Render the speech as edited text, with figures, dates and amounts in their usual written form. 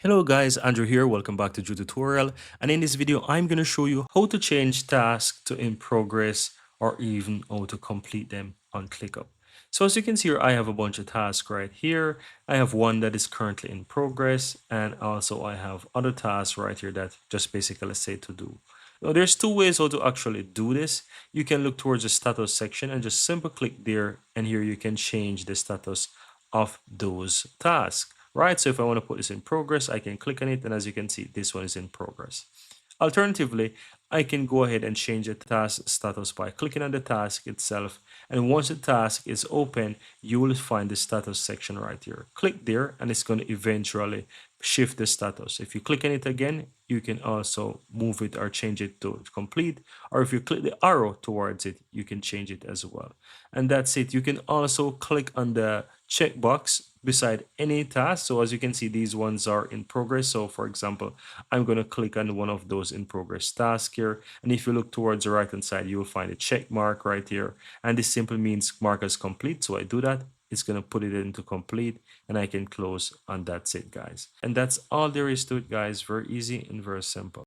Hello guys, Andrew here. Welcome back to Drew Tutorial. And in this video, I'm going to show you how to change tasks to in progress or even how to complete them on ClickUp. So as you can see here, I have a bunch of tasks right here. I have one that is currently in progress, and also I have other tasks right here that just basically say to do. Now there's two ways how to actually do this. You can look towards the status section and just simply click there, and here you can change the status of those tasks. Right, so if I want to put this in progress, I can click on it, and as you can see, this one is in progress. Alternatively, I can go ahead and change the task status by clicking on the task itself, and once the task is open, you will find the status section right here. Click there, and it's going to eventually shift the status. If you click on it again, you can also move it or change it to complete, or if you click the arrow towards it, you can change it as well. And that's it. You can also click on the checkbox beside any task. So as you can see, these ones are in progress. So for example, I'm going to click on one of those in progress tasks here. And if you look towards the right hand side, you will find a check mark right here. And this simply means mark as complete. So I do that. It's going to put it into complete, and I can close, and that's it, guys. And that's all there is to it, guys. Very easy and very simple.